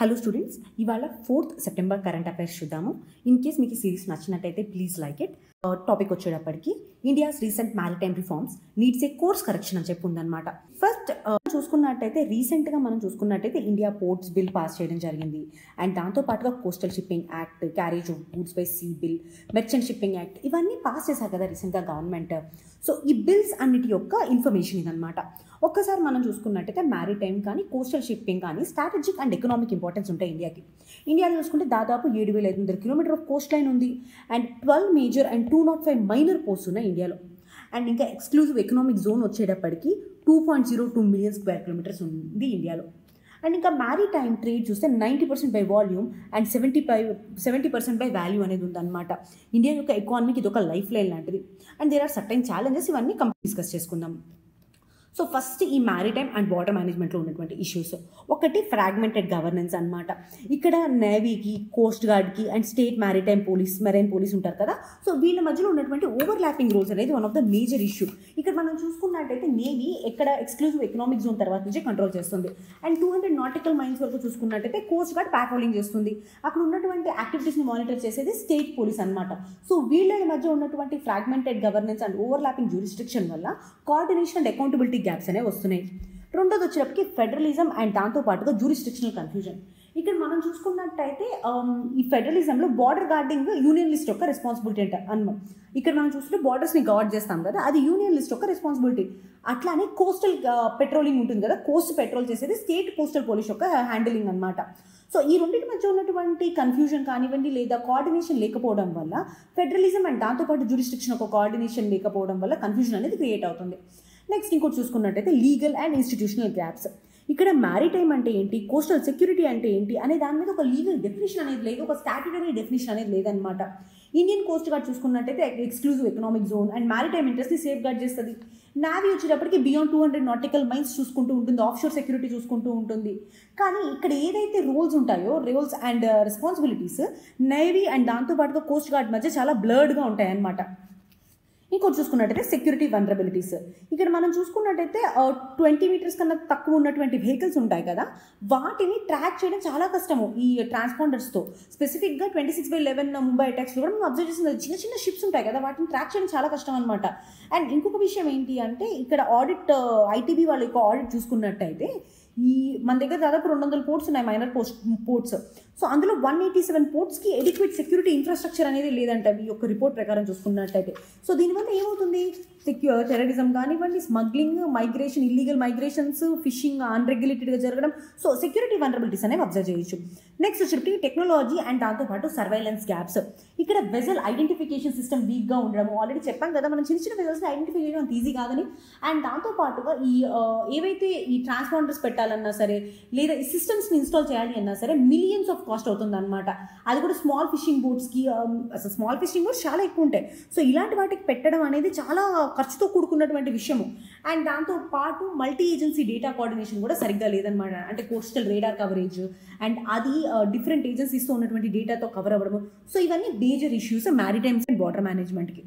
Hello students, ఇవాళ 4th September current affairs చూద్దాము. In case మీకు ఈ సిరీస్ నచ్చినట్టయితే ప్లీజ్ లైక్ ఇట్. టాపిక్ వచ్చేటప్పటికి India's recent maritime reforms needs a course correction అని చెప్పి ఉందన్నమాట. ఫస్ట్ చూసుకున్నట్టయితే రీసెంట్గా మనం చూసుకున్నట్టయితే ఇండియా పోర్ట్స్ బిల్ పాస్ చేయడం జరిగింది. అండ్ దాంతోపాటుగా coastal shipping act, carriage of goods by sea bill, merchant shipping act ఇవన్నీ పాస్ చేశారు కదా రీసెంట్గా గవర్నమెంట్. సో ఈ బిల్స్ అన్నిటి యొక్క ఇన్ఫర్మేషన్ ఇదనమాట. ఒక్కసారి మనం చూసుకున్నట్టయితే మ్యారిటైమ్ కానీ కోస్టల్ షిప్పింగ్ కానీ స్ట్రాటజిక్ అండ్ ఎకనామిక్ ఇంపార్టెన్స్ ఉంటాయి ఇండియాకి. ఇండియాలో చూసుకుంటే దాదాపు 7,500 కిలోమీటర్ ఆఫ్ కోస్ట్ లైన్ ఉంది. And 12 major and 205 minor ports ఉన్నాయి ఇండియాలో. అండ్ ఇంకా ఎక్స్క్లూజివ్ ఎకనామిక్ జోన్ వచ్చేటప్పటికి 2.02 మిలియన్ స్క్వేర్ కిలోమీటర్స్ ఉంది ఇండియాలో. అండ్ ఇంకా మ్యారిటైమ్ ట్రేడ్ చూస్తే 90% by volume and 70% by value అనేది ఉందన్నమాట. ఇండియా యొక్క ఎకానమీకి ఇది ఒక లైఫ్ లైన్ లాంటిది. And there are certain challenges, ఇవన్నీ డిస్కస్ చేసుకుందాం. సో ఫస్ట్ ఈ మ్యారిటైమ్ అండ్ వాటర్ మేనేజ్మెంట్లో ఉన్నటువంటి ఇష్యూస్. ఒకటి ఫ్రాగ్మెంటెడ్ గవర్నెన్స్ అనమాట. ఇక్కడ నేవీకి, కోస్ట్ గార్డ్కి అండ్ స్టేట్ మెరైన్ పోలీస్ ఉంటారు కదా. సో వీళ్ళ మధ్యలో ఉన్నటువంటి ఓవర్లాపింగ్ రోల్స్ అనేది one of the major issue. ఇక్కడ మనం చూసుకున్నట్టయితే నేవీ ఎక్కడ ఎక్స్క్లూజివ్ ఎకనామిక్ జోన్ తర్వాత నుంచి కంట్రోల్ చేస్తుంది. అండ్ 200 నాటికల్ మైల్స్ వరకు చూసుకున్నట్టయితే కోస్ట్ గార్డ్ పాట్రోలింగ్ చేస్తుంది. అక్కడ ఉన్నటువంటి యాక్టివిటీస్ని మానిటర్ చేసేది స్టేట్ పోలీస్ అనమాట. సో వీళ్ళ మధ్య ఉన్నటువంటి fragmented governance and overlapping jurisdiction వల్ల కోఆర్డినేషన్ అండ్ అకౌంటబిలిటీ గ్యాప్స్ అనేవి వస్తున్నాయి. రెండోది వచ్చేటప్పటికి ఫెడరలిజం అండ్ దాంతోపాటుగా జ్యూరిస్డిక్షనల్ కన్ఫ్యూజన్. ఇక్కడ మనం చూసుకున్నట్టయితే ఈ ఫెడరలిజంలో బార్డర్ గార్డింగ్ యూనియన్ లిస్ట్ యొక్క రెస్పాన్సిబిలిటీ అన్నమాట. ఇక్కడ మనం చూస్తుంటే బార్డర్స్ని గార్డ్ చేస్తాం కదా, అది యూనియన్ లిస్ట్ యొక్క రెస్పాన్సిబిలిటీ. అట్లానే కోస్టల్ పెట్రోలింగ్ ఉంటుంది కదా, కోస్ట్ పెట్రోల్ చేసేది స్టేట్ కోస్టల్ పోలీస్ యొక్క హ్యాండిలింగ్ అనమాట. సో ఈ రెండింటి మధ్య ఉన్నటువంటి కన్ఫ్యూజన్ కానివ్వండి లేదా కోఆర్డినేషన్ లేకపోవడం వల్ల ఫెడరలిజం అండ్ దాంతోపాటు జ్యూరిస్డిక్షన్ ఒక కోఆర్డినేషన్ లేకపోవడం వల్ల కన్ఫ్యూజన్ అనేది క్రియేట్ అవుతుంది. నెక్స్ట్ ఇంకోటి చూసుకున్నట్టయితే లీగల్ అండ్ ఇన్స్టిట్యూషనల్ గ్యాప్స్. ఇక్కడ మ్యారిటైమ్ అంటే ఏంటి, కోస్టల్ సెక్యూరిటీ అంటే ఏంటి అనే దాని మీద ఒక లీగల్ డెఫినేషన్ అనేది లేదు, ఒక స్టాట్యుటరీ డెఫినేషన్ అనేది లేదనమాట. ఇండియన్ కోస్ట్ గార్డ్ చూసుకున్నట్టయితే exclusive economic zone and maritime ఇంట్రెస్ట్ని సేఫ్ గార్డ్ చేస్తుంది. నావీ వచ్చేటప్పటికి బియాండ్ 200 నాటికల్ మైల్స్ చూసుకుంటూ ఉంటుంది, ఆఫ్షోర్ సెక్యూరిటీ చూసుకుంటూ ఉంటుంది. కానీ ఇక్కడ ఏదైతే రోల్స్ ఉంటాయో, roles and responsibilities navy and దాంతోపాటుగా కోస్ట్ గార్డ్ మధ్య చాలా బ్లర్డ్గా ఉంటాయి అన్నమాట. ఇంకోటి చూసుకున్నట్టయితే సెక్యూరిటీ వల్నరబిలిటీస్. ఇక్కడ మనం చూసుకున్నట్టయితే 20 మీటర్స్ కన్నా తక్కువ ఉన్నటువంటి వెహికల్స్ ఉంటాయి కదా, వాటిని ట్రాక్ చేయడం చాలా కష్టము ఈ ట్రాన్స్పాండర్స్తో. స్పెసిఫిక్గా 26/11 ముంబై అటాక్స్లో కూడా మనం అబ్జర్వ్ చేసిన చిన్న చిన్న షిప్స్ ఉంటాయి కదా, వాటిని ట్రాక్ చేయడం చాలా కష్టం అనమాట. అండ్ ఇంకొక విషయం ఏంటి అంటే ఇక్కడ ఆడిట్, ఐటీబీ వాళ్ళ యొక్క ఆడిట్ చూసుకున్నట్టయితే మన దగ్గర దాదాపు 200 పోర్ట్స్ ఉన్నాయి, మైనర్ పోర్ట్స్. సో అందులో 187 పోర్ట్స్కి ఎడిక్వేట్ సెక్యూరిటీ ఇన్ఫ్రాస్ట్రక్చర్ అనేది లేదంట ఈ యొక్క రిపోర్ట్ ప్రకారం చూసుకున్నట్టయితే. సో దీనివల్ల ఏమవుతుంది, టెర్రరిజం కానివ్వండి, smuggling, migration, illegal migrations, fishing అన్రెగ్యులేటెడ్గా జరగడం. సో సెక్యూరిటీ వల్నరబిలిటీస్ అనేవి అబ్జర్వ్ చేయొచ్చు. నెక్స్ట్ వచ్చేటప్పటికి టెక్నాలజీ అండ్ దాంతోపాటు సర్వైలెన్స్ గ్యాప్స్. ఇక్కడ వెజల్ ఐడెంటిఫికేషన్ సిస్టమ్ వీక్గా ఉండడం. ఆల్రెడీ చెప్పాం కదా మనం చిన్న చిన్న వెజల్స్ని ఐడెంటిఫై చేయడం అంత ఈజీ కాదని. అండ్ దాంతోపాటుగా ఈ ఏవైతే ఈ ట్రాన్స్పాండర్స్ పెట్టాలన్నా సరే లేదా ఈ సిస్టమ్స్ని ఇన్స్టాల్ చేయాలి అన్నా సరే మిలియన్స్ ఆఫ్ కాస్ట్ అవుతుంది అనమాట. అది కూడా స్మాల్ ఫిషింగ్ బోట్స్కి. అసలు స్మాల్ ఫిషింగ్ బోట్స్ చాలా ఎక్కువ ఉంటాయి. సో ఇలాంటి వాటికి పెట్టడం అనేది చాలా ఖర్చుతో కూడుకున్నటువంటి విషయము. అండ్ దాంతోపాటు మల్టీ ఏజెన్సీ డేటా కోఆర్డినేషన్ కూడా సరిగ్గా లేదనమాట. అంటే కోస్టల్ రేడార్ కవరేజ్ అండ్ అది డిఫరెంట్ ఏజెన్సీస్తో ఉన్నటువంటి డేటాతో కవర్ అవ్వడము. సో ఇవన్నీ మేజర్ ఇష్యూస్ మ్యారిటైమ్స్ అండ్ వాటర్ మేనేజ్మెంట్కి.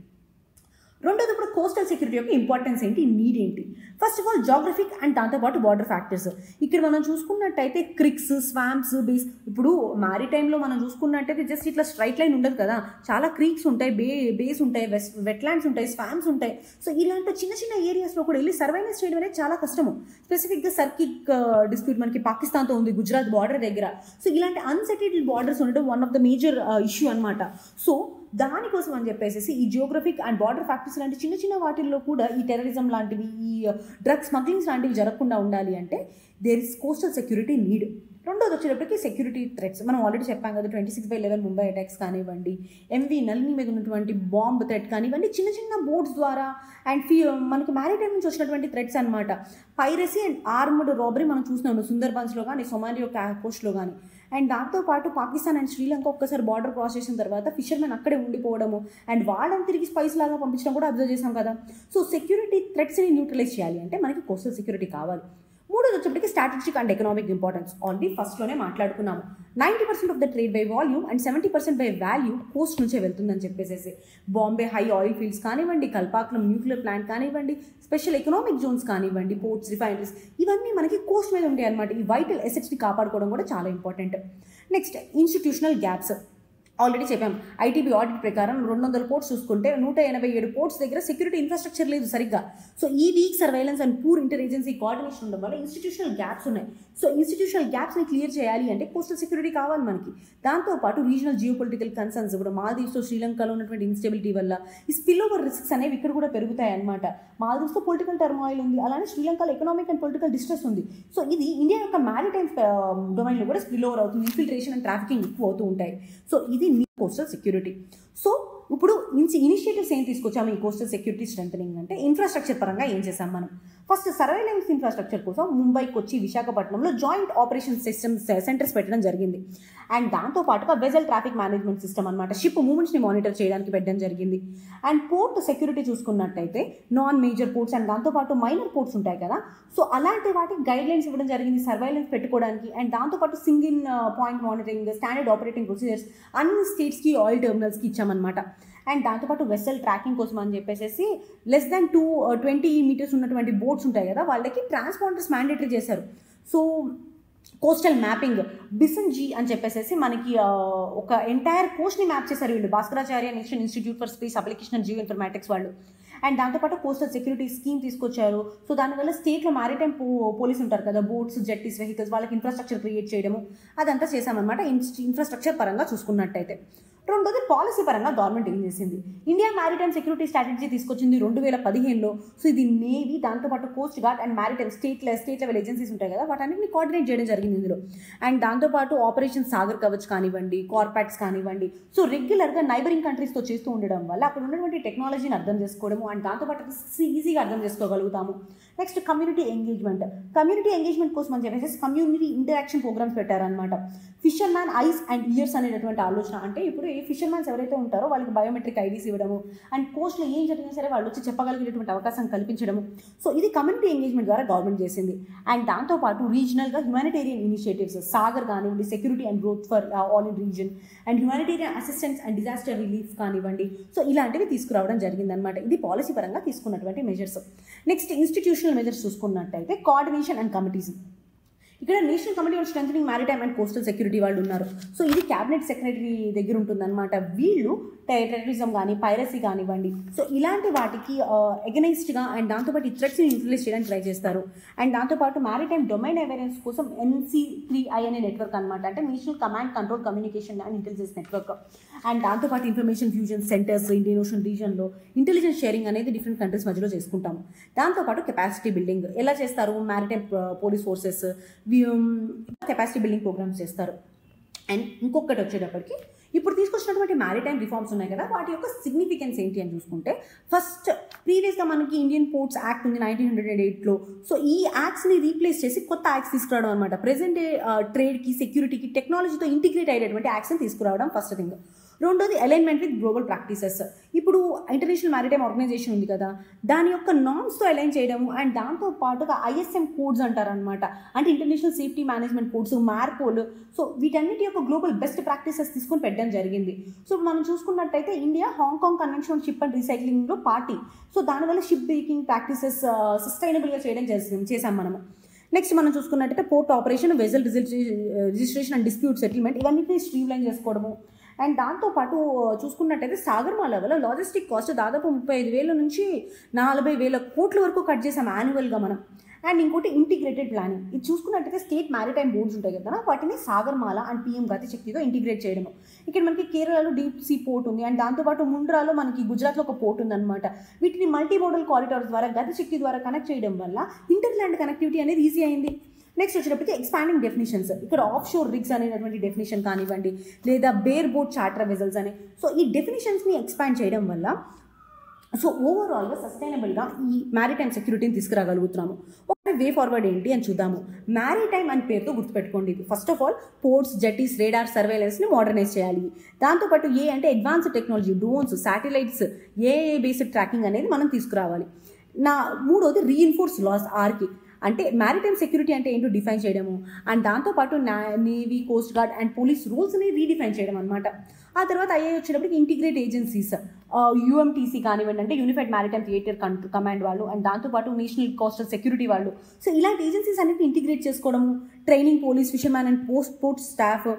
రెండోది ఇప్పుడు కోస్టల్ సెక్యూరిటీ యొక్క ఇంపార్టెన్స్ ఏంటి, నీడ్ ఏంటి. First of all Geographic and దాంతోపాటు బార్డర్ ఫ్యాక్టర్స్. ఇక్కడ మనం చూసుకున్నట్టయితే క్రిక్స్, స్వాంప్స్, బేస్. ఇప్పుడు మ్యారిటైమ్లో మనం చూసుకున్నట్టయితే జస్ట్ ఇట్లా స్ట్రైట్ లైన్ ఉండదు కదా, చాలా క్రీక్స్ ఉంటాయి, బేస్ ఉంటాయి, వెట్లాండ్స్ ఉంటాయి, స్వాంప్స్ ఉంటాయి. సో ఇలాంటి చిన్న చిన్న ఏరియాస్లో కూడా వెళ్ళి సర్వైలెన్స్ చేయడం అనేది చాలా కష్టము. స్పెసిఫిక్గా సర్కిక్ డిస్ప్యూట్ మనకి పాకిస్తాన్తో ఉంది, గుజరాత్ బార్డర్ దగ్గర. సో ఇలాంటి అన్సెటిల్డ్ బార్డర్స్ ఉండడం one of the major issue అనమాట. సో దానికోసం అని చెప్పేసి ఈ జియోగ్రఫిక్ అండ్ బార్డర్ ఫ్యాక్టర్స్ లాంటి చిన్న చిన్న వాటిల్లో కూడా ఈ టెర్రరిజం లాంటివి, ఈ డ్రగ్ స్మగ్లింగ్స్ లాంటివి జరగకుండా ఉండాలి అంటే there is coastal security need. రెండోది వచ్చేటప్పటికి సెక్యూరిటీ థ్రెట్స్. మనం ఆల్రెడీ చెప్పాం కదా, 26/11 ముంబై అటాక్స్ కానివ్వండి, ఎంవి నళిని మీద ఉన్నటువంటి బాంబ్ థ్రెట్ కానివ్వండి, చిన్న చిన్న బోట్స్ ద్వారా అండ్ మనకి మ్యారిటైమ్ నుంచి వచ్చినటువంటి థ్రెట్స్ అనమాట. పైరసీ అండ్ ఆర్మ్డ్ రాబరీ మనం చూసినాం సుందర్బన్స్లో కానీ, సొమాలియా కోస్ట్లో కానీ. అండ్ దాంతోపాటు పాకిస్తాన్ అండ్ శ్రీలంక ఒక్కసారి బార్డర్ క్రాస్ చేసిన తర్వాత ఫిషర్మెన్ అక్కడే ఉండిపోవడము అండ్ వాళ్ళని తిరిగి స్పైస్ లాగా పంపించడం కూడా అబ్జర్వ్ చేసాం కదా. సో సెక్యూరిటీ థ్రెట్స్ని న్యూట్రలైజ్ చేయాలి అంటే మనకి కోస్టల్ సెక్యూరిటీ కావాలి. మూడోది వచ్చేప్పటికి strategic and economic importance. Already ఫస్ట్లోనే మాట్లాడుకున్నాము. 90% of the trade by volume and 70% by value coast నుంచే వెళ్తుందని చెప్పేసి. బాంబే హై ఆయిల్ ఫీల్డ్స్ కానివ్వండి, కల్పాకులం న్యూక్లియర్ ప్లాంట్ కానివ్వండి, స్పెషల్ ఎకనామిక్ జోన్స్ కానివ్వండి, పోర్ట్స్, రిఫైనరీస్, ఇవన్నీ మనకి కోస్ట్ మీద ఉంటాయి అనమాట. ఈ వైటల్ అసెట్స్ని కాపాడుకోవడం కూడా చాలా important. Next institutional gaps. Already చెప్పాం, ఐటీబీ ఆడిట్ ప్రకారం 200 పోర్ట్స్ చూసుకుంటే 187 పోర్ట్స్ దగ్గర సెక్యూరిటీ ఇన్ఫ్రాస్ట్రక్చర్ లేదు సరిగ్గా. సో ఈ week surveillance and poor inter agency coordination ఉండడం వల్ల ఇన్స్టిట్యూషనల్ గ్యాప్స్ ఉన్నాయి. సో ఇన్స్టిట్యూషనల్ గ్యాప్స్ని క్లియర్ చేయాలి అంటే కోస్టల్ సెక్యూరిటీ కావాలి మనకి. దాంతోపాటు రీజనల్ జియో పొలిటికల్ కన్సర్న్స్, ఇప్పుడు మాల్దీవ్స్తో శ్రీలంకలో ఉన్నటువంటి ఇన్స్టెబిలిటీ వల్ల ఈ స్పిల్ ఓవర్ రిస్క్స్ అనేవి ఇక్కడ కూడా పెరుగుతాయి అనమాట. మాల్దీవ్స్తో పొలిటికల్ టర్మాయిల్ ఉంది, అలానే శ్రీలంకలో ఎకనామిక్ అండ్ పొలిటికల్ డిస్ట్రెస్ ఉంది. సో ఇది ఇండియా యొక్క మ్యారిటైమ్ డొమైన్లో కూడా స్పిల్ ఓవర్ అవుతుంది, ఇన్ఫిల్ట్రేషన్ అండ్ ట్రాఫికింగ్ ఎక్కువ అవుతూ ఉంటాయి. సో ఇది కోస్టల్ సెక్యూరిటీ. సో ఇప్పుడు ఇనిషియేటివ్స్ ఏం తీసుకొచ్చాము ఈ కోస్టల్ సెక్యూరిటీ స్ట్రెంథనింగ్ అంటే, ఇన్ఫ్రాస్ట్రక్చర్ పరంగా ఏం చేసాం మనం. ఫస్ట్ సర్వైలెన్స్ ఇన్ఫ్రాస్ట్రక్చర్ కోసం ముంబై, కొచ్చి, విశాఖపట్నంలో జాయింట్ ఆపరేషన్ సిస్టమ్స్ సెంటర్స్ పెట్టడం జరిగింది. అండ్ దాంతోపాటుగా వెజల్ ట్రాఫిక్ మేనేజ్మెంట్ సిస్టమ్ అనమాట, షిప్ మూవ్మెంట్స్ని మానిటర్ చేయడానికి పెట్టడం జరిగింది. అండ్ పోర్ట్ సెక్యూరిటీ చూసుకున్నట్టయితే నాన్ మేజర్ పోర్ట్స్ అండ్ దాంతోపాటు మైనర్ పోర్ట్స్ ఉంటాయి కదా, సో అలాంటి వాటికి గైడ్ లైన్స్ ఇవ్వడం జరిగింది సర్వైలెన్స్ పెట్టుకోవడానికి. అండ్ దాంతోపాటు single point monitoring, standard operating procedures అన్ని స్టేట్స్కి, ఆయిల్ టెర్మినల్స్కి ఇచ్చామన్నమాట. అండ్ దాంతోపాటు వెసల్ ట్రాకింగ్ కోసం అని చెప్పేసి లెస్ దాన్ 20 మీటర్స్ ఉన్నటువంటి బోట్స్ ఉంటాయి కదా, వాళ్ళకి ట్రాన్స్పాండర్స్ మ్యాండేటరీ చేశారు. సో కోస్టల్ మ్యాపింగ్ బిసన్ జీ అని చెప్పేసి మనకి ఒక ఎంటైర్ కోస్ట్ని మ్యాప్ చేశారు వీళ్ళు, Bhaskaracharya national institute for space application and Jio informatics వాళ్ళు. అండ్ దాంతోపాటు కోస్టల్ సెక్యూరిటీ స్కీమ్ తీసుకొచ్చారు. సో దానివల్ల స్టేట్లో మ్యారిటైమ్ పోలీస్ ఉంటారు కదా, బోట్స్, జెట్టీస్, వెహికల్స్, వాళ్ళకి ఇన్ఫ్రాస్ట్రక్చర్ క్రియేట్ చేయడము అదంతా చేశామన్నమాట ఇన్ఫ్రాస్ట్రక్చర్ పరంగా చూసుకున్నట్టయితే. రెండోది పాలసీ పరంగా గవర్నమెంట్ ఏం చేసింది, ఇండియా మ్యారిటైమ్ సెక్యూరిటీ స్ట్రాటజీ తీసుకొచ్చింది 2015లో. సో ఇది నేవీ, దాంతోపాటు Coast guard and maritime state level agencies ఉంటాయి కదా, వాటన్నిటిని కోఆర్డినేట్ చేయడం జరిగింది ఇందులో. అండ్ దాంతోపాటు ఆపరేషన్ సాగర్ కవచ్ కానివ్వండి, కార్పాట్స్ కానివ్వండి, సో రెగ్యులర్గా నైబరింగ్ కంట్రీస్తో చేస్తూ ఉండడం వల్ల అక్కడ ఉన్నటువంటి టెక్నాలజీని అర్థం చేసుకోవడము అండ్ దాంతోపాటు ఈజీగా అర్థం చేసుకోగలుగుతాము. నెక్స్ట్ కమ్యూనిటీ ఎంగేజ్మెంట్ కోసం అని చెప్పేసి కమ్యూనిటీ ఇంటరాక్షన్ ప్రోగ్రామ్స్ పెట్టారనమాట. ఫిషర్మ్యాన్ ఐస్ అండ్ ఇయర్స్ అనేటటువంటి ఆలోచన, అంటే ఇప్పుడు ఈ ఫిషర్మ్యాన్స్ ఎవరైతే ఉంటారో వాళ్ళకి బయోమెట్రిక్ ఐడీస్ ఇవ్వడము అండ్ కోస్ట్లో ఏం జరిగినా సరే వాళ్ళు వచ్చి చెప్పగలిగేటువంటి అవకాశం కల్పించడము. సో ఇది కమ్యూనిటీ ఎంగేజ్మెంట్ ద్వారా గవర్నమెంట్ చేసింది. అండ్ దాంతోపాటు రీజనల్గా హ్యుమానిటేరియన్ ఇనిషియేటివ్స్, సాగర్ కానివ్వండి, security and growth for all in reason, and humanitarian assistance and disaster relief కానివ్వండి, సో ఇలాంటివి తీసుకురావడం జరిగిందనమాట. ఇది పాలసీ పరంగా తీసుకున్నటువంటి మెజర్స్. నెక్స్ట్ ఇన్స్టిట్యూషనల్ మెజర్స్ చూసుకున్నట్టయితే కోఆర్డినేషన్ అండ్ కమిటీస్. ఇక్కడ national committee on strengthening maritime and coastal security వాళ్ళు ఉన్నారు. సో ఇది క్యాబినెట్ సెక్రటరీ దగ్గర ఉంటుందన్నమాట. వీళ్ళు టెర్రరిజం కానీ, పైరసీ కానివ్వండి, సో ఇలాంటి వాటికి ఎగనైస్డ్గా అండ్ దాంతోపాటు ఈ థ్రెట్స్ని యూటిలైజ్ చేయడానికి ట్రై చేస్తారు. అండ్ దాంతోపాటు మ్యారిటైమ్ డొమైన్ అవేర్నెన్స్ కోసం NC3I అనే నెట్వర్క్ అనమాట, అంటే national command control communication and intelligence network. And దాంతోపాటు information fusion centres Indian ocean రీజన్లో ఇంటెలిజెన్స్ షేరింగ్ అనేది డిఫరెంట్ కంట్రీస్ మధ్యలో చేసుకుంటాము. దాంతోపాటు కెపాసిటీ బిల్డింగ్ ఎలా చేస్తారు, maritime police forces capacity building programmes చేస్తారు. అండ్ ఇంకొకటి వచ్చేటప్పటికి ఇప్పుడు తీసుకొచ్చినటువంటి మ్యారిటైమ్ రిఫార్మ్స్ ఉన్నాయి కదా, వాటి యొక్క సిగ్నిఫికెన్స్ ఏంటి అని చూసుకుంటే, ఫస్ట్ ప్రీవియస్గా మనకి ఇండియన్ పోర్ట్స్ యాక్ట్ ఉంది 1908లో. సో ఈ యాక్ట్స్ని రీప్లేస్ చేసి కొత్త యాక్ట్స్ తీసుకురావడం అనమాట. ప్రెజెంట్ డే ట్రేడ్కి, సెక్యూరిటీకి, టెక్నాలజీతో ఇంటిగ్రేట్ అయ్యేటువంటి యాక్ట్స్ని తీసుకురావడం ఫస్ట్ థింగ్. రెండోది అలైన్మెంట్ విత్ గ్లోబల్ ప్రాక్టీసెస్. ఇప్పుడు ఇంటర్నేషనల్ మ్యారిటైమ్ ఆర్గనైజేషన్ ఉంది కదా, దాని యొక్క నార్మ్స్తో అలైన్ చేయడము అండ్ దాంతో పాటుగా ISM కోడ్స్ అంటారనమాట, అంటే international safety management codes, Marpol. So వీటన్నిటి యొక్క గ్లోబల్ బెస్ట్ ప్రాక్టీసెస్ తీసుకొని పెట్టడం జరిగింది. సో మనం చూసుకున్నట్టయితే India Hong Kong convention on ship and రీసైక్లింగ్లో పార్టీ. సో దానివల్ల షిప్ బ్రేకింగ్ ప్రాక్టీసెస్ సస్టైనబుల్గా చేయడం చేసాం మనము. నెక్స్ట్ మనం చూసుకున్నట్టయితే port operation, vessel registration and dispute settlement, ఇవన్నిటిని స్ట్రీమ్లైన్ చేసుకోవడము. అండ్ దాంతోపాటు చూసుకున్నట్టయితే సాగర్మాల వల్ల లాజిస్టిక్ కాస్ట్ దాదాపు 35,000 నుంచి 40,000 కోట్ల వరకు కట్ చేసాం యాన్యువల్గా మనం. అండ్ ఇంకోటి ఇంటిగ్రేటెడ్ ప్లానింగ్. ఇది చూసుకున్నట్టయితే స్టేట్ మ్యారిటైమ్ బోర్డ్స్ ఉంటాయి కదా, వాటిని సాగర్మాల అండ్ PM గతి శక్తితో ఇంటిగ్రేట్ చేయడము. ఇక్కడ మనకి కేరళలో డీప్ సీ పోర్ట్ ఉంది అండ్ దాంతోపాటు ముండ్రాలో మనకి గుజరాత్లో ఒక పోర్ట్ ఉందన్నమాట. వీటిని మల్టీ మోడల్ కారిడార్స్ ద్వారా గతి శక్తి ద్వారా కనెక్ట్ చేయడం వల్ల ఇంటర్లాండ్ కనెక్టివిటీ అనేది ఈజీ అయింది. నెక్స్ట్ వచ్చేటప్పటికి ఎక్స్పాండింగ్ డెఫినేషన్స్. ఇక్కడ ఆఫ్ షోర్ రిగ్స్ అనేటువంటి డెఫినేషన్ కానివ్వండి, లేదా బేర్ బోట్ చార్టర్ వెజల్స్ అని, సో ఈ డెఫినేషన్స్ని ఎక్స్పాండ్ చేయడం వల్ల సో ఓవరాల్గా సస్టైనబుల్గా ఈ మ్యారిటైమ్ సెక్యూరిటీని తీసుకురాగలుగుతున్నాము. ఒకటి వే ఫార్వర్డ్ ఏంటి అని చూద్దాము. మ్యారిటైమ్ అని పేరుతో గుర్తుపెట్టుకోండి. First of all ports, jetties, radar, సర్వేలెన్స్ని మోడర్నైజ్ చేయాలి. దాంతోపాటు అంటే advanced technology, drones, satellites, AI based tracking అనేది మనం తీసుకురావాలి. మూడోది రీఇన్ఫోర్స్ లాస్, ఆర్కి అంటే మ్యారిటైమ్ సెక్యూరిటీ అంటే ఏంటో డిఫైన్ చేయడము, అండ్ దాంతోపాటు navy, coast guard and police రూల్స్ని రీడిఫైన్ చేయడం అనమాట. ఆ తర్వాత ఐఏ వచ్చేటప్పటికి ఇంటిగ్రేట్ ఏజెన్సీస్, యూఎంటీసీ కానివ్వండి, అంటే యూనిఫైడ్ మ్యారిటైమ్ థియేటర్ కమాండ్ వాళ్ళు, అండ్ దాంతోపాటు నేషనల్ కోస్టల్ సెక్యూరిటీ వాళ్ళు. సో ఇలాంటి ఏజెన్సీస్ అన్నింటిని ఇంటిగ్రేట్ చేసుకోవడము, training police, fisherman and port staff,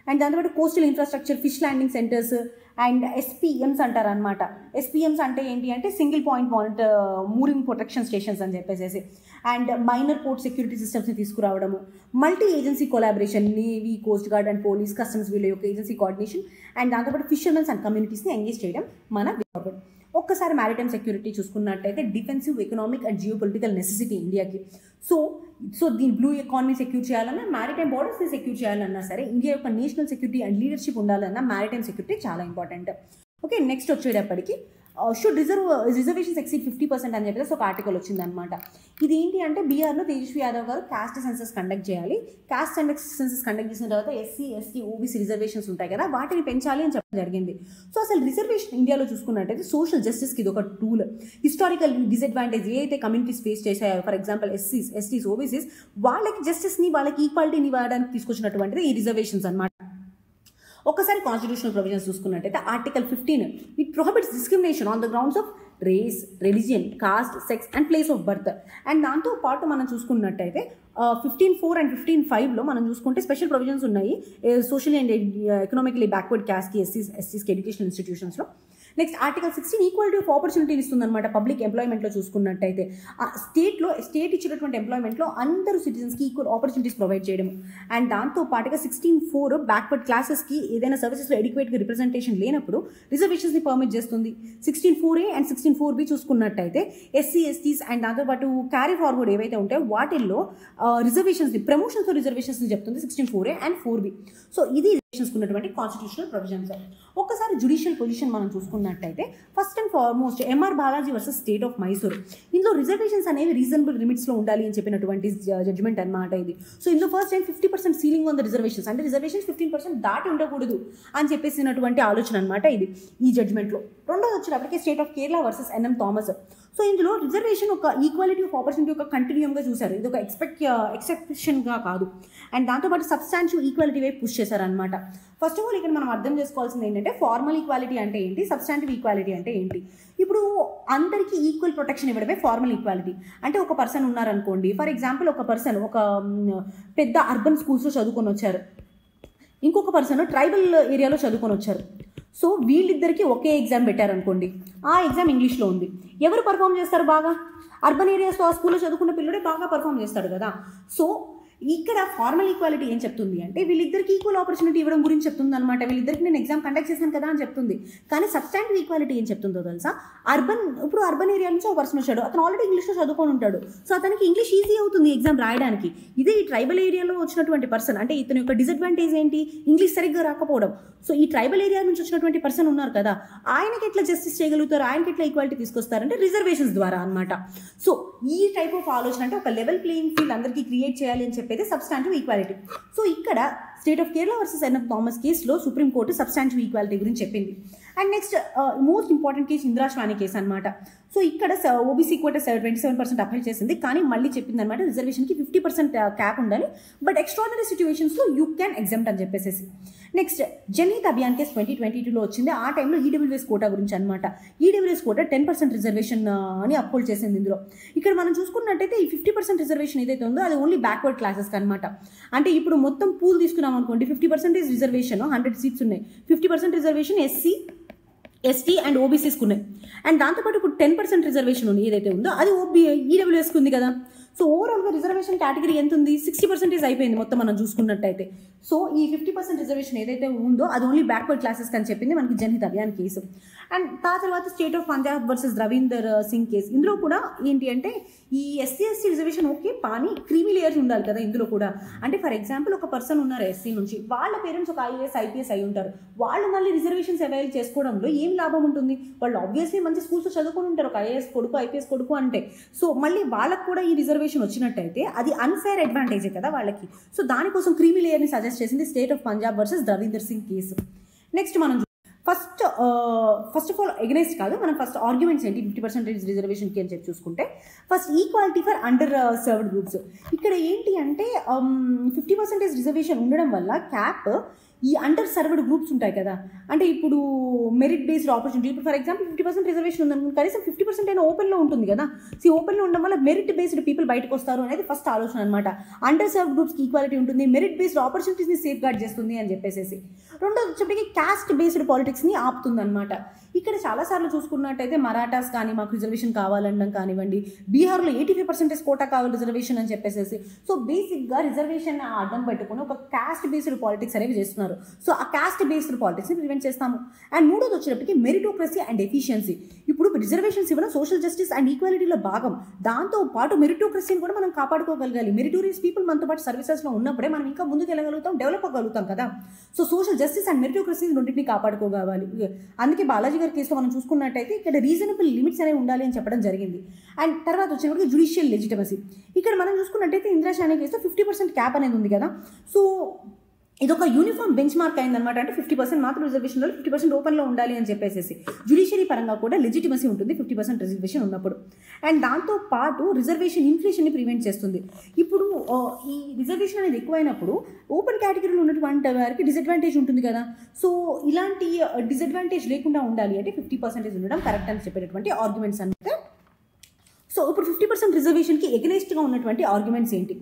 and దాంతోపాటు coastal infrastructure, fish landing centres and SPMs అంటారు అనమాట. ఎస్పీఎంస్ అంటే ఏంటి అంటే single point mooring protection stations అని చెప్పేసి, అండ్ మైనర్ పోర్ట్ సెక్యూరిటీ సిస్టమ్స్ని తీసుకురావడము, multi agency collaboration, navy, coast guard and police, customs వీళ్ళ యొక్క ఏజెన్సీ కోఆర్డినేషన్, అండ్ దాంతోపాటు ఫిషర్మెన్స్ అండ్ కమ్యూనిటీస్ని ఎంగేజ్ చేయడం మన గవర్నమెంట్. ఒక్కసారి మ్యారిటైమ్ సెక్యూరిటీ చూసుకున్నట్టయితే defensive, economic and geo political necessity ఇండియాకి. సో దీని బ్లూ ఎకానమీ సెక్యూర్ చేయాలన్నా, మ్యారిటైమ్ బార్డర్స్ని సెక్యూర్ చేయాలన్నా సరే, ఇండియా యొక్క నేషనల్ సెక్యూరిటీ అండ్ లీడర్షిప్ ఉండాలన్నా మ్యారిటైమ్ సెక్యూరిటీ చాలా ఇంపార్టెంట్. ఓకే, నెక్స్ట్ వచ్చేటప్పటికి షుడ్ రిజర్వేషన్స్ ఎక్సీడ్ 50% అని చెప్పేసి ఒక ఆర్టికల్ వచ్చిందనమాట. ఇది ఏంటి అంటే బీహార్లో తేజస్వి యాదవ్ గారు కాస్ట్ సెన్సస్ కండక్ట్ చేయాలి. కాస్ట్ సెన్సస్ కండక్ట్ చేసిన తర్వాత ఎస్సీ, ఎస్టీ, ఓబీసీ రిజర్వేషన్స్ ఉంటాయి కదా, వాటిని పెంచాలి అని చెప్పడం జరిగింది. సో అసలు రిజర్వేషన్ ఇండియాలో చూసుకున్నట్టయితే సోషల్ జస్టిస్కి ఇది ఒక టూల్. హిస్టారికల్ డిసడ్వాంటేజ్ ఏదైతే కమ్యూనిటీస్ ఫేస్ చేశాయో, ఫర్ ఎగ్జాంపుల్ ఎస్సీస్, ఎస్టీస్, ఓబీసీస్, వాళ్ళకి జస్టిస్ని, వాళ్ళకి ఈక్వాలిటీని ఇవ్వడానికి తీసుకొచ్చినటువంటిది ఈ రిజర్వేషన్స్ అనమాట. ఒకసారి కాన్స్టిట్యూషనల్ ప్రొవిజన్స్ చూసుకున్నట్టయితే article 15 it prohibits discrimination on the grounds of race, religion, caste, sex and place of birth. And దాంతో పాటు మనం చూసుకున్నట్టయితే 15(4) అండ్ 15(5)లో మనం చూసుకుంటే స్పెషల్ ప్రొవిజన్స్ ఉన్నాయి సోషల్లీ అండ్ ఎకనామికలీ బ్యాక్వర్డ్ క్యాస్ట్కి, ఎస్సీస్కి ఎడ్యుకేషనల్ ఇన్స్టిట్యూషన్స్లో. నెక్స్ట్ ఆర్టికల్ 16 ఈక్వాలిటీ ఆఫ్ ఆపర్చునిటీని ఇస్తుందన్నమాట. పబ్లిక్ ఎంప్లాయ్మెంట్లో చూసుకున్నట్టయితే స్టేట్ ఇచ్చినటువంటి ఎంప్లాయ్మెంట్లో అందరూ సిటిజన్స్కి ఈక్వల్ ఆపర్చునిటీస్ ప్రొవైడ్ చేయడం. అండ్ దాంతో పాటుగా 16(4) బ్యాక్వర్డ్ క్లాసెస్కి ఏదైనా సర్వీసెస్లో ఎడ్యుకేట్గా రిప్రజెంటేషన్ లేనప్పుడు రిజర్వేషన్స్ని పర్మిట్ చేస్తుంది. 16(4)A అండ్ 16(4)B చూసుకున్నట్టయితే ఎస్సీ, ఎస్టీస్ అండ్ దాంతోపాటు క్యారీ ఫార్వర్డ్ ఏవైతే ఉంటాయో వాటిల్లో రిజర్వేషన్స్ని, ప్రమోషన్స్ రిజర్వేషన్స్ని చెప్తుంది 16(4)A అండ్ 4B. సో ఇది ఉన్నటువంటి కాన్స్టిట్యూషనల్ ప్రొవిజన్స్. ఒక్కసారి జ్యుడిషియల్ పొజిషన్ మనం చూసుకున్నట్టయితే first and foremost MR Balaji versus state of Mysore. ఇందులో రిజర్వేషన్స్ అనేవి రీజనబుల్ లిమిట్స్లో ఉండాలి అని చెప్పినటువంటి జడ్జ్మెంట్ అనమాట ఇది. సో ఇందులో first time 50% ceiling on the reservations, అంటే రిజర్వేషన్స్ 15% దాటి ఉండకూడదు అని చెప్పేసినటువంటి ఆలోచన అనమాట ఇది ఈ జడ్జ్మెంట్లో. రెండోది వచ్చేటప్పటికి state of Kerala versus NM Thomas. So ఇందులో రిజర్వేషన్ ఒక ఈక్వాలిటీ ఆఫ్ ఆపర్చునిటీ ఒక కంటిన్యూమ్గా చూశారు, ఇది ఒక ఎక్సెప్షన్గా కాదు. అండ్ దాంతోపాటు సబ్స్టాన్షియల్ ఈక్వాలిటీ వైపు పుష్ చేశారనమాట. ఫస్ట్ ఆఫ్ ఆల్ ఇక్కడ మనం అర్థం చేసుకోవాల్సింది ఏంటంటే ఫార్మల్ ఈక్వాలిటీ అంటే ఏంటి, సబ్స్టాంటివ్ ఈక్వాలిటీ అంటే ఏంటి. ఇప్పుడు అందరికీ ఈక్వల్ ప్రొటెక్షన్ ఇవ్వడమే ఫార్మల్ ఈక్వాలిటీ. అంటే ఒక పర్సన్ ఉన్నారనుకోండి, ఫర్ ఎగ్జాంపుల్ ఒక పర్సన్ ఒక పెద్ద అర్బన్ స్కూల్స్లో చదువుకొని వచ్చారు, ఇంకొక పర్సన్ ట్రైబల్ ఏరియాలో చదువుకొని వచ్చారు. సో వీళ్ళిద్దరికీ ఒకే ఎగ్జామ్ పెట్టారనుకోండి, ఆ ఎగ్జామ్ ఇంగ్లీష్లో ఉంది. ఎవరు పర్ఫామ్ చేస్తారు బాగా? అర్బన్ ఏరియాస్లో ఆ స్కూల్లో చదువుకున్న పిల్లడే బాగా పర్ఫామ్ చేస్తాడు కదా. సో ఇక్కడ ఫార్మల్ ఈక్వాలిటీ ఏం చెప్తుంది అంటే వీళ్ళిద్దరికి ఈక్వల్ ఆపర్చునిటీ ఇవ్వడం గురించి చెప్తుంది అనమాట. వీళ్ళిద్దరికి నేను ఎగ్జామ్ కండక్ట్ చేశాను కదా అని చెప్తుంది. కానీ సబ్స్టాంటివ్ ఈక్వాలిటీ ఏం చెప్తుందో తెలుసా? ఇప్పుడు అర్బన్ ఏరియా నుంచి ఒక పర్సన్ వచ్చాడు, అతను ఆల్రెడీ ఇంగ్లీష్లో చదువుకొని ఉంటాడు. సో అతనికి ఇంగ్లీష్ ఈజీ అవుతుంది ఎగ్జామ్ రాయడానికి. ఇదే ఈ ట్రైబల్ ఏరియాలో వచ్చినటువంటి పర్సన్, అంటే ఇతని యొక్క డిసడ్వాంటేజ్ ఏంటి? ఇంగ్లీష్ సరిగ్గా రాకపోవడం. సో ఈ ట్రైబల్ ఏరియా నుంచి వచ్చినటువంటి పర్సన్ ఉన్నారు కదా, ఆయనకి ఎట్లా జస్టిస్ చేయగలుగుతారు, ఆయనకి ఎట్లా ఈక్వాలిటీ తీసుకొస్తారంటే రిజర్వేషన్స్ ద్వారా అనమాట. సో ఈ టైప్ ఆఫ్ ఆలోచన, అంటే ఒక లెవెల్ ప్లేయింగ్ ఫీల్డ్ అందరికీ క్రియేట్ చేయాలి అని చెప్పేది సబ్స్టాంటివ్ ఈక్వాలిటీ. సో ఇక్కడ state of Kerala versus NM Thomas కేసులో సుప్రీంకోర్టు సబ్స్టాంటివ్ ఈక్వాలిటీ గురించి చెప్పింది. And next most important case Indra Sawhney case అనమాట. సో ఇక్కడ ఓబీసీ కోట 27% అప్లై చేసింది, కానీ మళ్ళీ చెప్పింది అనమాట రిజర్వేషన్కి 50% క్యాప్ ఉండాలి, బట్ ఎక్స్ట్రాడినరీ సిచ్యువేషన్స్లో యూ క్యాన్ ఎగ్జామ్ట్ అని చెప్పేసి. నెక్స్ట్ జనహిత్ అభియాన్ కేసు 2022లో వచ్చింది. ఆ టైంలో ఈడబ్ల్యూఎస్ కోటా గురించి అనమాట. ఈడబ్ల్యూఎస్ కోటా 10% రిజర్వేషన్ అని అప్హోల్డ్ చేసింది ఇందులో. ఇక్కడ మనం చూసుకున్నట్టయితే ఈ 50% రిజర్వేషన్ ఏదైతే ఉందో అది ఓన్లీ బ్యాక్వర్డ్ క్లాసెస్కి అనమాట. అంటే ఇప్పుడు మొత్తం పూల్ తీసుకున్నాం అనుకోండి, 50% రిజర్వేషన్ 100 సీట్స్ ఉన్నాయి, 50% రిజర్వేషన్ ఎస్సీ, ఎస్టీ అండ్ ఓబీసీస్కి ఉన్నాయి. అండ్ దాంతోపాటు ఇప్పుడు 10% రిజర్వేషన్ ఉంది ఏదైతే ఉందో అది ఈడబ్ల్యూఎస్కి ఉంది కదా. సో ఓవరాల్గా రిజర్వేషన్ కేటగిరీ ఎంత ఉంది? 60% అయిపోయింది మొత్తం మనం చూసుకున్నట్టయితే. సో ఈ 50% రిజర్వేషన్ ఏదైతే ఉందో అది ఓన్లీ బ్యాక్వర్డ్ క్లాసెస్కి అని చెప్పింది మనకి జనహిత్ అభియాన్ కేసు. అండ్ తర్వాత state of Punjab versus Ravinder Singh case. ఇందులో కూడా ఏంటి అంటే ఈ ఎస్సీ ఎస్టీ రిజర్వేషన్ ఓకే, కానీ క్రీమీ లేయర్స్ ఉండాలి కదా ఇందులో కూడా. అంటే ఫర్ ఎగ్జాంపుల్ ఒక పర్సన్ ఉన్నారు ఎస్సీ నుంచి, వాళ్ళ పేరెంట్స్ ఒక ఐఏఎస్ ఐపీఎస్ అయి ఉంటారు, వాళ్ళు మళ్ళీ రిజర్వేషన్స్ అవైల్ చేసుకోవడంలో ఏం లాభం ఉంటుంది? వాళ్ళు ఆబ్వియస్లీ మంచి స్కూల్స్లో చదువుకుని ఉంటారు, ఒక ఐఏఎస్ కొడుకు ఐపీఎస్ కొడుకు అంటే. సో మళ్ళీ వాళ్ళకు కూడా ఈ రిజర్వేషన్ వచ్చినట్టయితే అది అన్ఫేర్ అడ్వాంటేజే కదా వాళ్ళకి. సో దానికోసం క్రీమీ లేయర్ని సజెస్ట్ చేసింది state of Punjab versus Ravinder Singh case. Next మనం ఫస్ట్ ఆఫ్ ఆల్ ఎగనెస్ట్ కాదు, మనం ఫస్ట్ ఆర్గ్యుమెంట్స్ ఏంటి 50% రిజర్వేషన్కి అని చెప్పి చూసుకుంటే, first equality for under served groups. ఇక్కడ ఏంటి అంటే 50% రిజర్వేషన్ ఉండడం వల్ల క్యాప్ ఈ అండర్ సర్వ్డ్ గ్రూప్స్ ఉంటాయి కదా, అంటే ఇప్పుడు మెరిట్ బేస్డ్ ఆపర్చునిటీ, ఇప్పుడు ఫర్ ఎగ్జాంపుల్ 50% రిజర్వేషన్ ఉందనుకుంటే కనీసం 50% అయినా ఓపెన్లో ఉంటుంది కదా. సో ఓపెన్లో ఉండడం వల్ల మెరిట్ బేస్డ్ పీపుల్ బయటకు వస్తారు అనేది ఫస్ట్ ఆలోచన అనమాట. అండర్ సర్వ్డ్ గ్రూప్స్కి ఈక్వాలిటీ ఉంటుంది, మెరిట్ బేస్డ్ ఆపర్చునిటీస్ని సేఫ్ గార్డ్ చేస్తుంది అని చెప్పేసి. రెండోది వచ్చేప్పటికి క్యాస్ట్ బేస్డ్ పాలిటిక్స్ని ఆపుతుంది అనమాట. ఇక్కడ చాలాసార్లు చూసుకున్నట్టయితే మరాఠాస్ కానీ మాకు రిజర్వేషన్ కావాలనడం కానివ్వండి, బీహార్లో 85% కోటా కావాలి రిజర్వేషన్ అని చెప్పేసి. సో బేసిక్గా రిజర్వేషన్ అడ్డం పెట్టుకుని ఒక క్యాస్ట్ బేస్డ్ పాలిటిక్స్ అనేవి చేస్తున్నారు. సో ఆ క్యాస్ట్ బేస్డ్ పాలిటిక్స్ని ప్రివెంట్ చేస్తాము. అండ్ మూడోది వచ్చేటప్పటికి మెరిటోక్రసీ అండ్ ఎఫిషియన్సీ. ఇప్పుడు రిజర్వేషన్స్ ఇవ్వడం సోషల్ జస్టిస్ అండ్ ఈక్వాలిటీలో భాగం, దాంతో పాటు మెరిటోక్రసీని కూడా మనం కాపాడుకోగలగాలి. మెరిటోరియస్ పీపుల్ మనతో పాటు సర్వీసెస్లో ఉన్నప్పుడే మనం ఇంకా ముందుకు వెళ్ళగలుగుతాం, డెవలప్ అవ్వగలుగుతాం కదా. So social justice and meritocracy రెండింటిని కాపాడుకోగలగాలి. అందుకే బాలాజీ గారి కేసులో మనం చూసుకున్నట్టయితే ఇక్కడ రీజనబుల్ లిమిట్స్ అనేవి ఉండాలి అని చెప్పడం జరిగింది. అండ్ తర్వాత వచ్చినప్పటికీ జ్యుడిషియల్ లెజిటమసీ. ఇక్కడ మనం చూసుకున్నట్టయితే ఇందిరా షానీ కేసులో 50% క్యాప్ అనేది ఉంది కదా. సో ఇదొక యూనిఫామ్ బెంచ్ మార్క్ అయిందనమాట. అంటే 50% మాత్రం రిజర్వేషన్లో 50% ఓపెన్లో ఉండాలి అని చెప్పేసి. జ్యుడిషియరీ పరంగా కూడా లెజిటిమసీ ఉంటుంది 50% రిజర్వేషన్ ఉన్నప్పుడు. అండ్ దాంతో పాటు రిజర్వేషన్ ఇన్ఫ్లేషన్ని ప్రివెంట్ చేస్తుంది. ఇప్పుడు ఈ రిజర్వేషన్ అనేది ఎక్కువైనప్పుడు ఓపెన్ కేటగిరీలో ఉన్నటువంటి వారికి డిసడ్వాంటేజ్ ఉంటుంది కదా. సో ఇలాంటి డిసడ్వాంటేజ్ లేకుండా ఉండాలి అంటే 50% ఉండడం కరెక్ట్ అని చెప్పేటటువంటి ఆర్గ్యుమెంట్స్ అంటే. సో ఇప్పుడు 50% రిజర్వేషన్కి ఎగనెస్ట్గా ఉన్నటువంటి ఆర్గ్యుమెంట్స్ ఏంటి?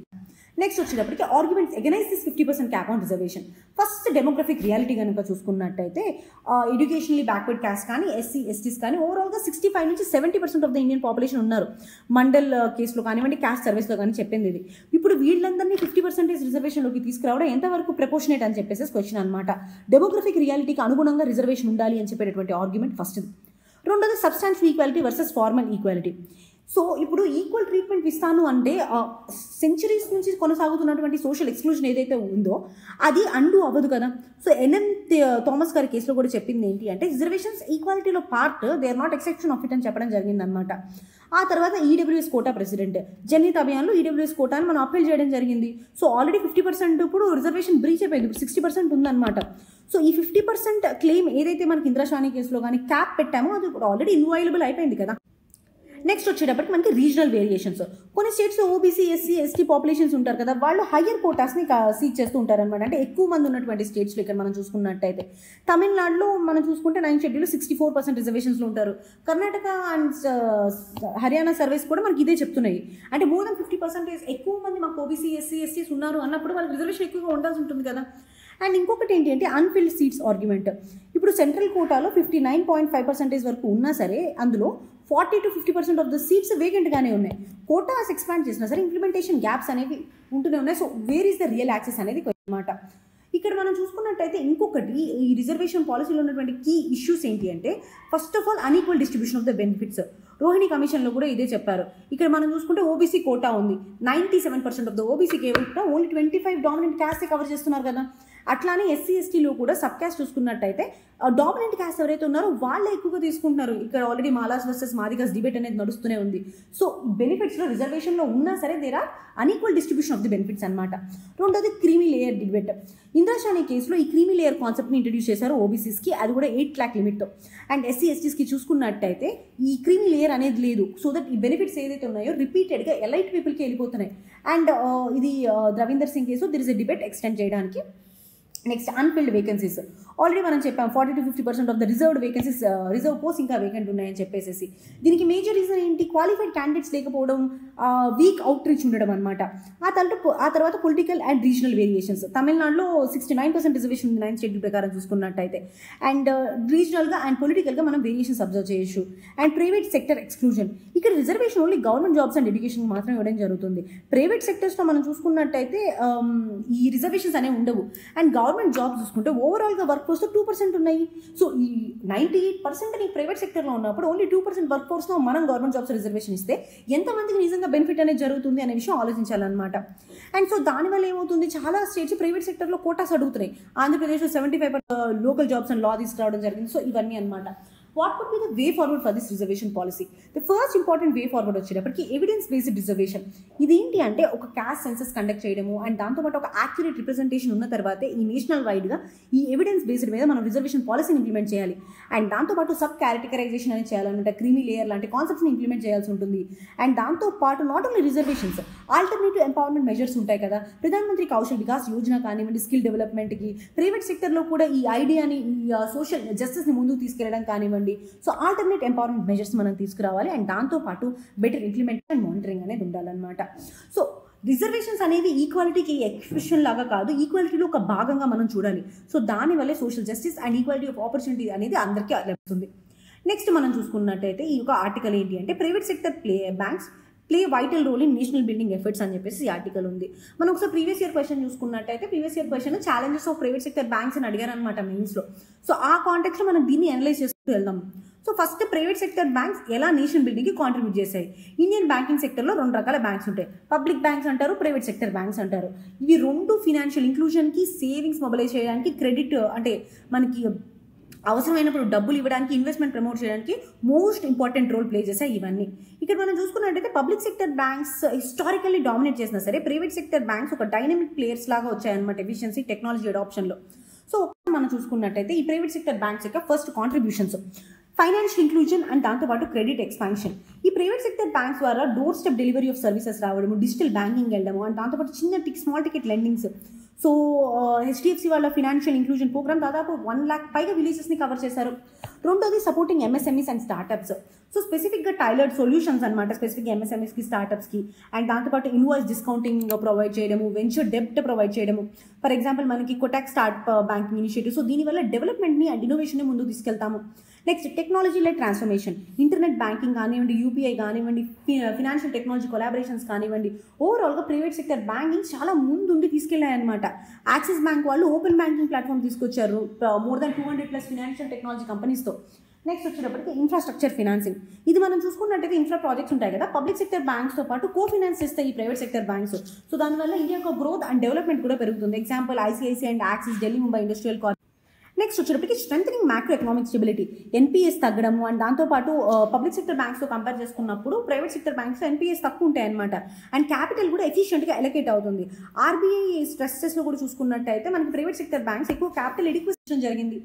నెక్స్ట్ వచ్చేటప్పటికి arguments against this 50% cap on reservation. First demographic reality కనుక చూసుకున్నట్టయితే ఎడ్యుకేషనలీ బ్యాక్వర్డ్ క్యాస్ట్ కానీ ఎస్సీ ఎస్టీస్ కానీ ఓవరాల్గా 65 నుంచి 70% ఆఫ్ ద ఇండియన్ పాపులేషన్ ఉన్నారు. మండల్ కేసులో కానివ్వండి, క్యాస్ట్ సర్వీస్లో కానీ చెప్పింది ఇది. ఇప్పుడు వీళ్ళందరినీ 50% రిజర్వేషన్లోకి తీసుకురావడం ఎంతవరకు ప్రపోర్షనేట్ అని చెప్పేసి క్వశ్చన్ అనమాట. డెమోగ్రఫిక్ రియాలిటీకి అనుగుణంగా రిజర్వేషన్ ఉండాలి అని చెప్పేటటువంటి ఆర్గ్యుమెంట్ ఫస్ట్. రెండోది substantial equality versus formal equality. So ఇప్పుడు ఈక్వల్ ట్రీట్మెంట్ ఇస్తాను అంటే సెంచరీస్ నుంచి కొనసాగుతున్నటువంటి సోషల్ ఎక్స్క్లూజన్ ఏదైతే ఉందో అది అండు అవ్వదు కదా. సో ఎన్ఎం థామస్ గారి కేసులో కూడా చెప్పింది ఏంటి అంటే రిజర్వేషన్స్ ఈక్వాలిటీలో part, they are not exception of it అని చెప్పడం జరిగిందనమాట. ఆ తర్వాత ఈడబ్ల్యూఎస్ కోటా ప్రెసిడెంట్ జనహిత్ అభియాన్లో ఈడబ్ల్యూఎస్ కోటాని మనం అప్పీల్ చేయడం జరిగింది. సో ఆల్రెడీ 50% ఇప్పుడు రిజర్వేషన్ బ్రీచ్ అయిపోయింది, ఇప్పుడు 60% ఉందన్నమాట. సో ఈ 50% క్లెయిమ్ ఏదైతే మనకి ఇందిరా షానీ కేసులో కానీ క్యాప్ పెట్టామో అది ఇప్పుడు ఆల్రెడీ ఇన్వాయిలబుల్ అయిపోయింది కదా. నెక్స్ట్ వచ్చేటప్పటికి మనకి రీజనల్ వేరియేషన్స్. కొన్ని స్టేట్స్లో ఓబీసీ ఎస్సీ ఎస్టీ పాపులేషన్స్ ఉంటారు కదా, వాళ్ళు హయ్యర్ కోటాస్ని సీక్ చేస్తూ ఉంటారనమాట. అంటే ఎక్కువ మంది ఉన్నటువంటి స్టేట్స్లో ఇక్కడ మనం చూసుకున్నట్టయితే తమిళనాడులో మనం చూసుకుంటే 9th షెడ్యూల్లో 64% రిజర్వేషన్స్లో ఉంటారు. కర్ణాటక అండ్ హర్యానా సర్వీస్ కూడా మనకి ఇదే చెప్తున్నాయి. అంటే మోర్ దెన్ 50% ఎక్కువ మంది మాకు ఓబీసీ ఎస్సీ ఎస్టీస్ ఉన్నారు అన్నప్పుడు వాళ్ళకి రిజర్వేషన్ ఎక్కువగా ఉండాల్సి ఉంటుంది కదా. అండ్ ఇంకొకటి ఏంటి అంటే అన్ఫిల్డ్ సీట్స్ ఆర్గ్యుమెంట్. ఇప్పుడు సెంట్రల్ కోటాలో 59.5% వరకు ఉన్నా సరే అందులో 40 to 50% ఆఫ్ ద సీట్స్ వేకెంట్గానే ఉన్నాయి. కోటాస్ ఎక్స్పాండ్ చేసినా సరే ఇంప్లిమెంటేషన్ గ్యాప్స్ అనేవి ఉంటూనే ఉన్నాయి. So where is the real access అనేది అనమాట. ఇక్కడ మనం చూసుకున్నట్టయితే ఇంకొకటి ఈ రిజర్వేషన్ పాలసీలో ఉన్నటువంటి కీ ఇష్యూస్ ఏంటి అంటే first of all unequal distribution of the benefits. Rohini కమిషన్లో కూడా ఇదే చెప్పారు. ఇక్కడ మనం చూసుకుంటే ఓబీసీ కోటా ఉంది, 97% of the OBC quota only 25 dominant caste cover చేస్తున్నారు కదా. అట్లానే ఎస్సీ ఎస్టీలో కూడా సబ్ క్యాస్ట్ చూసుకున్నట్టయితే డామినెంట్ క్యాస్ట్ ఎవరైతే ఉన్నారో వాళ్ళే ఎక్కువగా తీసుకుంటున్నారు. ఇక్కడ already Malas versus Madigas debate అనేది నడుస్తూనే ఉంది. సో బెనిఫిట్స్లో రిజర్వేషన్లో ఉన్నా సరే there are unequal distribution of the benefits అనమాట. రెండోది creamy layer debate. Indira Sawhney కేసులో ఈ క్రీమీ లేయర్ కాన్సెప్ట్ని ఇంట్రడ్యూస్ చేశారు ఓబీసీస్కి, అది కూడా 8 lakh లిమిట్తో. అండ్ ఎస్సీ ఎస్టీస్కి చూసుకున్నట్టయితే ఈ క్రీమీ లేయర్ అనేది లేదు. సో దట్ ఈ బెనిఫిట్స్ ఏదైతే ఉన్నాయో రిపీటెడ్గా ఎలైట్ పీపుల్కి వెళ్ళిపోతున్నాయి. అండ్ ఇది Davinder Singh case there is a debate extend చేయడానికి. నెక్స్ట్ అన్ఫిల్డ్ వేకెన్సీస్ ఆల్రెడీ మనం చెప్పాం 40 to 50% of the reserved vacancies, reserve post ఇంకా వేకెంట్ ఉన్నాయని చెప్పేసి. దీనికి మేజర్ రీజన్ ఏంటి? క్వాలిఫైడ్ క్యాండిడేట్స్ లేకపోవడం, వీక్ అవుట్ రీచ్ ఉండడం అనమాట. ఆ తర్వాత పొలిటికల్ అండ్ రీజనల్ వేరియేషన్స్. తమిళనాడులో 69% రిజర్వేషన్ ఉంది 9th షెడ్యూల్ ప్రకారం చూసుకున్నట్టయితే. అండ్ రీజనల్గా అండ్ పొలిటికల్గా మనం వేరియేషన్స్ అబ్జర్వ్ చేయొచ్చు. And private sector exclusion. ఇక్కడ reservation only government jobs and education మాత్రం ఇవ్వడం జరుగుతుంది. ప్రైవేట్ సెక్టర్స్లో మనం చూసుకున్నట్టయితే ఈ రిజర్వేషన్స్ అనేవి ఉండవు. అండ్ గవర్నమెంట్ జాబ్స్ చూసుకుంటే ఓవరాల్గా వర్క్ ఫోర్స్లో 2% ఉన్నాయి. సో ఈ 98% నీ ప్రైవేట్ సెక్టర్లో ఉన్నప్పుడు ఓన్లీ 2% వర్క్ ఫోర్స్లో మనం గవర్నమెంట్ జాబ్స్ రిజర్వేషన్ ఇస్తే ఎంతమందికి నిజంగా బెనిఫిట్ అనేది జరుగుతుంది అనే విషయం ఆలోచించాలన్నమాట. అండ్ సో దానివల్ల ఏమవుతుంది, చాలా స్టేట్స్ ప్రైవేట్ సెక్టర్లో కోటాస్ అడుగుతున్నాయి. ఆంధ్రప్రదేశ్లో 75% లోకల్ జాబ్స్ అండ్ లా తీసుకురావడం జరిగింది. సో ఇవన్నీ అనమాట. What would be the way forward for this reservation policy? The first important way forward వచ్చేటప్పటికి ఎవిడెన్స్ బేస్డ్ రిజర్వేషన్. ఇదేంటి అంటే ఒక క్యాస్ట్ సెన్సస్ కండక్ట్ చేయడము అండ్ దాంతోపాటు ఒక యాక్యురేట్ రిప్రజెంటేషన్ ఉన్న తర్వాతే ఈ నేషనల్ వైడ్గా ఈ ఎవిడెన్స్ బేస్డ్ మీద మనం రిజర్వేషన్ పాలసీని ఇంప్లిమెంట్ చేయాలి. అండ్ దాంతోపాటు సబ్ క్యాటగరైజేషన్ అనేది చేయాలన్నమాట, క్రీమీ లేయర్ లాంటి కాన్సెప్ట్స్ని ఇంప్లిమెంట్ చేయాల్సి ఉంటుంది. అండ్ దాంతోపాటు not only reservations, alternative empowerment measures ఉంటాయి కదా, ప్రధానమంత్రి కౌశల్ వికాస్ యోజన కానివ్వండి, స్కిల్ డెవలప్మెంట్కి, ప్రైవేట్ సెక్టర్లో కూడా ఈ ఐడియాని ఈ సోషల్ జస్టిస్ని ముందుకు తీసుకెళ్ళడం కానివ్వండి. సో ఆల్టర్నేట్ ఎంపవర్మెంట్ మెజర్స్ మనం తీసుకురావాలి. అండ్ దాంతోపాటు బెటర్ ఇంప్లిమెంటేషన్ అండ్ మానిటరింగ్ అనేది ఉండాలన్నమాట. సో రిజర్వేషన్స్ అనేవి ఈక్వాలిటీకి ఎక్స్ప్రెషన్ లాగా కాదు, ఈక్వాలిటీలో ఒక భాగంగా మనం చూడాలి. సో దానివల్లే social justice and equality of opportunity అనేది అందరికీ లభిస్తుంది. నెక్స్ట్ మనం చూసుకున్నట్టయితే ఈ యొక్క ఆర్టికల్ ఏంటి అంటే private sector banks play vital role in national building efforts అని చెప్పేసి ఈ ఆర్టికల్ ఉంది. మనం ఒకసారి ప్రీవియస్ ఇయర్ క్వశ్చన్ చూసుకున్నట్టయితే previous year question challenges of private sector banks అని అడిగారు అనమాట మెయిన్స్లో. సో ఆ కాంటెక్స్లో మనం దీన్ని అనలైజ్ చేస్తూ వెళ్దాం. So first private sector banks ఎలా నేషనల్ బిల్డింగ్కి కాంట్రిబ్యూట్ చేశాయి? ఇండియన్ బ్యాంకింగ్ సెక్టర్లో 2 రకాల బ్యాంక్స్ ఉంటాయి, పబ్లిక్ బ్యాంక్స్ అంటారు, ప్రైవేట్ సెక్టర్ బ్యాంక్స్ అంటారు. ఇవి 2 ఫినాన్షియల్ ఇంక్లూజన్కి, సేవింగ్స్ మొబైలైజ్ చేయడానికి, క్రెడిట్ అంటే మనకి అవసరమైనప్పుడు డబ్బులు ఇవ్వడానికి, ఇన్వెస్ట్మెంట్ ప్రమోట్ చేయడానికి మోస్ట్ ఇంపార్టెంట్ రోల్ ప్లే చేశాయి ఇవన్నీ. ఇక్కడ మనం చూసుకున్నట్టయితే public sector banks historically dominate చేసినా సరే ప్రైవేట్ సెక్టర్ బ్యాంక్స్ ఒక డైనమిక్ ప్లేయర్స్ లాగా వచ్చాయన్నమాట ఎఫిషియన్సీ, టెక్నాలజీ అడాప్షన్లో. సో మనం చూసుకున్నట్టయితే ఈ ప్రైవేట్ సెక్టర్ బ్యాంక్స్ యొక్క first contributions financial inclusion and దాంతోపాటు క్రెడిట్ ఎక్స్పాన్షన్. ఈ ప్రైవేట్ సెక్టర్ బ్యాంక్స్ ద్వారా door step delivery of services రావడము, డిజిటల్ బ్యాంకింగ్ వెళ్ళడము అండ్ దాంతోపాటు చిన్న small ticket lendings. So HDFC వాళ్ళ ఫినాన్షియల్ ఇంక్లూజన్ ప్రోగ్రామ్ దాదాపు 1 lakh పైగా విలేజెస్ని కవర్ చేశారు. రెండోది supporting MSMEs and startups. So స్పెసిఫిక్గా టైలర్డ్ సొల్యూషన్స్ అనమాట, స్పెసిఫిక్గా ఎంఎస్ఎంఈస్కి, స్టార్టప్స్కి. అండ్ దాంతోపాటు ఇన్వాయిస్ డిస్కౌంటింగ్ ప్రొవైడ్ చేయడము, వెంచర్ డెబ్ట్ ప్రొవైడ్ చేయడము. ఫర్ ఎగ్జాంపుల్ మనకి Kotak start banking initiative. So దీనివల్ల డెవలప్మెంట్ని అండ్ ఇన్నోవేషన్ని ముందుకు తీసుకెళ్తాము. Next technology led transformation, internet banking కానివ్వండి, యూపీఐ కానివ్వండి, ఫినాన్షియల్ టెక్నాలజీ కొలాబరేషన్స్ కానివ్వండి. ఓవరాల్గా ప్రైవేట్ సెక్టర్ బ్యాంకింగ్ చాలా ముందుండి తీసుకెళ్లాయన్నమాట. యాక్సిస్ బ్యాంక్ వాళ్ళు ఓపెన్ బ్యాంకింగ్ ప్లాట్ఫామ్ తీసుకొచ్చారు మోర్ దాన్ 200+ ఫినాన్షియల్ టెక్నాలజీ కంపెనీస్తో. నెక్స్ట్ వచ్చేటప్పటికి ఇన్ఫ్రాస్ట్రక్చర్ ఫినాన్సింగ్. ఇది మనం చూసుకున్నట్టయితే ఇన్ఫ్రా ప్రాజెక్ట్స్ ఉంటాయి కదా, పబ్లిక్ సెక్టర్ బ్యాంక్స్తో పాటు కో-ఫినాన్స్ చేస్తాయి ఈ ప్రైవేట్ సెక్టర్ బ్యాంక్స్. సో దానివల్ల ఇండియా యొక్క గ్రోత్ అండ్ డెవలప్మెంట్ కూడా పెరుగుతుంది. Example ICICI and Axis, Delhi Mumbai industrial corporation. Next వచ్చేటప్పటికి strengthening macro economic stability, NPS తగ్గడము అండ్ దాంతోపాటు పబ్లిక్ సెక్టర్ బ్యాంక్స్తో కంపేర్ చేసుకున్నప్పుడు ప్రైవేట్ సెక్టర్ బ్యాంక్స్లో ఎన్పిఎస్ తక్కువ ఉంటాయి అనమాట. అండ్ క్యాపిటల్ కూడా ఎఫిషియెంట్గా ఎలకేట్ అవుతుంది. ఆర్బీఐ స్ట్రెస్ టెస్ట్లో కూడా చూసుకున్నట్టయితే మనకి ప్రైవేట్ సెక్టర్ బ్యాంక్స్ ఎక్కువ క్యాపిటల్ ఎడిక్విజిషన్ జరిగింది.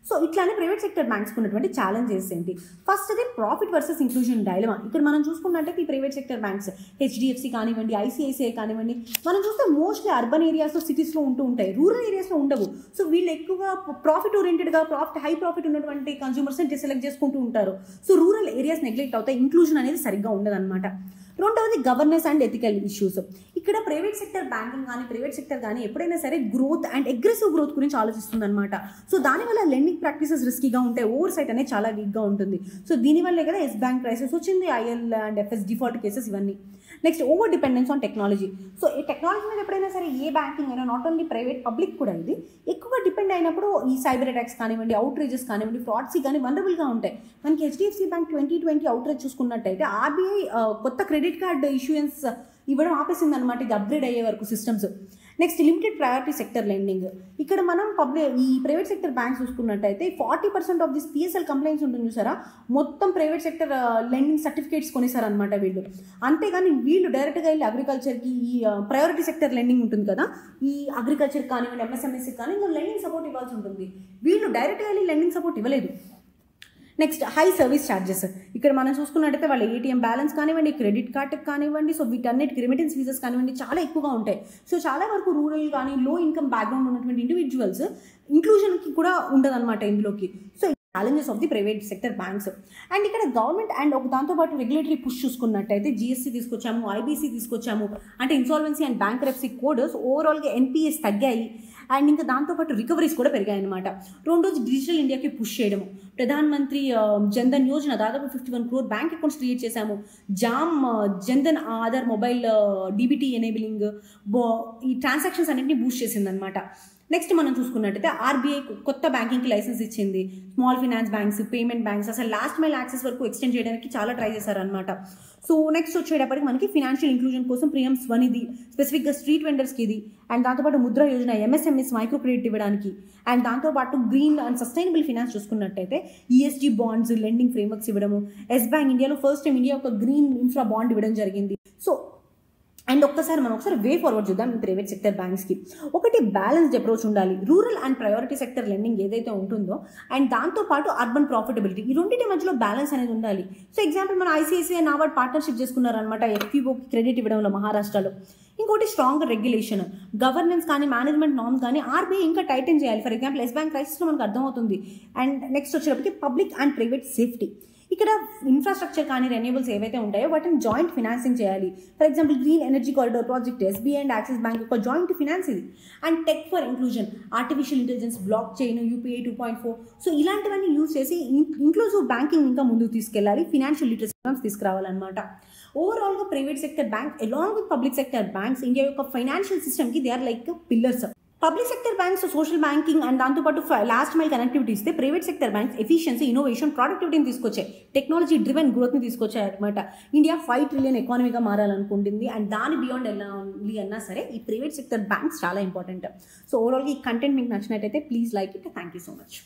సో ఇట్లానే ప్రైవేట్ సెక్టర్ బ్యాంక్స్ ఉన్నటువంటి ఛాలెంజెస్ ఏంటి? ఫస్ట్ అది ప్రాఫిట్ వర్సెస్ ఇంక్లూజన్ డైలమా. ఇక్కడ మనం చూసుకున్నట్టయితే ఈ ప్రైవేట్ సెక్టర్ బ్యాంక్స్ హెచ్డిఎఫ్సి కానివ్వండి, ఐసిఐసిఐ కానివ్వండి, మనం చూస్తే మోస్ట్లీ అర్బన్ ఏరియాస్లో, సిటీస్లో ఉంటూ ఉంటాయి, రూరల్ ఏరియాస్లో ఉండవు. సో వీళ్ళు ఎక్కువగా ప్రాఫిట్ ఓరియంటెడ్గా హై ప్రాఫిట్ ఉన్నటువంటి కన్స్యూమర్స్ని సెలెక్ట్ చేసుకుంటూ ఉంటారు. సో రూరల్ ఏరియాస్ నెగ్లెక్ట్ అవుతాయి, ఇంక్లూజన్ అనేది సరిగ్గా ఉండదన్నమాట. రెండవది గవర్నెన్స్ అండ్ ఎథికల్ ఇష్యూస్. ఇక్కడ ప్రైవేట్ సెక్టర్ బ్యాంకింగ్ కానీ ప్రైవేట్ సెక్టర్ కానీ ఎప్పుడైనా సరే గ్రోత్ అండ్ అగ్రెసివ్ గ్రోత్ గురించి ఆలోచిస్తుంది అనమాట. సో దానివల్ల లెండింగ్ ప్రాక్టీసెస్ రిస్కీగా ఉంటాయి, ఓవర్ సైట్ అనేది చాలా వీక్గా ఉంటుంది. సో దీనివల్లే కదా ఎస్ బ్యాంక్ క్రైసిస్ వచ్చింది, IL and FS default cases ఇవన్నీ. Next over dependence on technology. So ఈ టెక్నాలజీ మీద ఎప్పుడైనా సరే ఏ బ్యాంకింగ్ అయినా, నాట్ ఓన్లీ ప్రైవేట్ పబ్లిక్ కూడా ఇది ఎక్కువగా డిపెండ్ అయినప్పుడు ఈ సైబర్ అటాక్స్ కానివ్వండి, అవుట్రీచెస్ కానివ్వండి, ఫ్రాడ్స్ కానీ వనరబుల్గా ఉంటాయి. మనకి హెచ్డిఎఫ్సి బ్యాంక్ 2020 అవుట్రీచ్ చూసుకున్నట్టయితే ఆర్బీఐ కొత్త క్రెడిట్ కార్డ్ ఇష్యూయన్స్ ఇవ్వడం ఆపేసింది అనమాట, ఇది అప్గ్రేడ్ అయ్యే వరకు systems. Next limited priority sector lending. ఇక్కడ మనం ఈ ప్రైవేట్ సెక్టర్ బ్యాంక్స్ చూసుకున్నట్టయితే 40% ఆఫ్ దిస్ పిఎస్ఎల్ కంప్లైంట్స్ ఉంటుంది చూసారా, మొత్తం ప్రైవేట్ సెక్టర్ లెండింగ్ సర్టిఫికేట్స్ కొనేసారనమాట వీళ్ళు. అంతేగాని వీళ్ళు డైరెక్ట్గా వెళ్ళి అగ్రికల్చర్కి ఈ ప్రయారిటీ సెక్టర్ లెండింగ్ ఉంటుంది కదా, ఈ అగ్రికల్చర్ కానివ్వండి, ఎంఎస్ఎంఎస్కి కానీ ఇంకా లెండింగ్ సపోర్ట్ ఇవ్వాల్సి ఉంటుంది. వీళ్ళు డైరెక్ట్గా వెళ్ళి లెండింగ్ సపోర్ట్ ఇవ్వలేదు. Next high service charges. ఇక్కడ మనం చూసుకున్నట్టయితే వాళ్ళ ఏటీఎం బ్యాలెన్స్ కానివ్వండి, క్రెడిట్ కార్డ్కి కానివ్వండి, సో వీటన్నిటికి రెమిటెన్స్ ఫీజెస్ కానివ్వండి చాలా ఎక్కువగా ఉంటాయి. సో చాలా వరకు రూరల్ కానీ లో ఇన్కమ్ బ్యాక్గ్రౌండ్ ఉన్నటువంటి ఇండివిజువల్స్ ఇంక్లూజన్కి కూడా ఉండదన్నమాట ఇందులోకి. So challenges of the private sector banks. And ఇక్కడ గవర్నమెంట్ అండ్ ఒక దాంతోపాటు రెగ్యులేటరీ పుష్ చూసుకున్నట్టయితే జిఎస్టీ తీసుకొచ్చాము, ఐబీసీ తీసుకొచ్చాము, అంటే ఇన్సాల్వెన్సీ అండ్ బ్యాంక్రప్సీ కోడ్స్ ఓవరాల్గా ఎన్పిఎస్ తగ్గాయి. అండ్ ఇంకా దాంతోపాటు రికవరీస్ కూడా పెరిగాయి అనమాట. రెండోది డిజిటల్ ఇండియాకి పుష్ చేయడము, ప్రధానమంత్రి జన్ధన్ యోజన దాదాపు 51 crore బ్యాంక్ అకౌంట్స్ క్రియేట్ చేశాము, Jan Dhan Aadhaar mobile DBT enabling ఈ ట్రాన్సాక్షన్స్ అన్నింటినీ బూస్ట్ చేసిందనమాట. నెక్స్ట్ మనం చూసుకున్నట్టయితే ఆర్బీఐ కొత్త బ్యాంకింగ్కి లైసెన్స్ ఇచ్చింది. Small finance banks, payment banks, అసలు లాస్ట్ మైల్ యాక్సెస్ వరకు ఎక్స్టెండ్ చేయడానికి చాలా ట్రై చేశారనమాట. సో నెక్స్ట్ వచ్చేటప్పటికి మనకి ఫినాన్షియల్ ఇంక్లూజన్ కోసం ప్రియం స్వనిధి, స్పెసిఫిక్గా స్ట్రీట్ వెండర్స్కి ఇది, అండ్ దాంతోపాటు Mudra Yojana MSMS micro credit ఇవ్వడానికి, అండ్ దాంతోపాటు గ్రీన్ అండ్ సస్టైనబుల్ ఫినాన్స్ చూసుకున్నట్టయితే ఈఎస్జీ బాండ్స్, లెండింగ్ ఫ్రేమ్వర్క్స్ ఇవ్వడము. ఎస్ బ్యాంక్ ఇండియాలో ఫస్ట్ టైం ఇండియా ఒక గ్రీన్ ఇన్ఫ్రా బాండ్ ఇవ్వడం జరిగింది. సో అండ్ మనం ఒకసారి వే ఫార్వర్డ్ చూద్దాం ఈ ప్రైవేట్ సెక్టర్ బ్యాంక్స్కి. ఒకటి బ్యాలెన్స్డ్ అప్రోచ్ ఉండాలి. Rural and priority sector lending ఏదైతే ఉంటుందో అండ్ దాంతోపాటు అర్బన్ ప్రాఫిటబిలిటీ, ఈ రెండింటి మధ్యలో బ్యాలెన్స్ అనేది ఉండాలి. సో ఎగ్జాంపుల్ మన ఐసిఐసిఐ నాబార్డ్ పార్ట్నర్షిప్ చేసుకున్నారనమాట ఎఫ్పిఓకి క్రెడిట్ ఇవ్వడంలో మహారాష్ట్రలో. ఇంకోటి స్ట్రాంగ్ రెగ్యులేషన్, గవర్నెన్స్ కానీ మేనేజ్మెంట్ నార్మ్స్ కానీ ఆర్బీఐ ఇంకా టైటన్ చేయాలి. ఫర్ ఎగ్జాంపుల్ ఎస్ బ్యాంక్ క్రైసిస్లో మనకు అర్థమవుతుంది. అండ్ నెక్స్ట్ వచ్చేటప్పటికి పబ్లిక్ అండ్ ప్రైవేట్ సేఫ్టీ, ఇక్కడ ఇన్ఫ్రాస్ట్రక్చర్ కానీ రెన్యూబుల్స్ ఏవైతే ఉంటాయో వాటిని జాయింట్ ఫినాన్సింగ్ చేయాలి. For example green energy corridor project SBI and axis bank యొక్క జాయింట్ ఫినాన్స్ ఇది. And tech for inclusion, artificial intelligence, blockchain, UPI 2.4, so ఇలాంటివన్నీ యూజ్ చేసి ఇంక్లూజివ్ బ్యాంకింగ్ ఇంకా ముందుకు తీసుకెళ్ళాలి, ఫినాన్షియల్ లిటరసీ తీసుకురావాలన్నమాట. ఓవరాల్గా private sector bank along with public sector banks India యొక్క ఫైనాన్షియల్ సిస్టమ్కి they are like pillars. Public sector banks social banking and దాంతోపాటు లాస్ట్ మైల్ కనెక్టివిటీ ఇస్తే, private sector banks efficiency, innovation, ప్రొడక్టివిటీని తీసుకొచ్చాయి, టెక్నాలజీ డ్రివెన్ గ్రోత్ని తీసుకొచ్చాయి అనమాట. ఇండియా 5 ట్రిలియన్ ఎకానమీగా మారాలనుకుంటుంది అండ్ దాని బియాండ్ వెళ్ళాలి అన్నా సరే ఈ ప్రైవేట్ సెక్టర్ బ్యాంక్స్ చాలా ఇంపార్టెంట్. సో ఓవరాల్గా ఈ కంటెంట్ మీకు నచ్చినట్టయితే please like it. Thank you so much.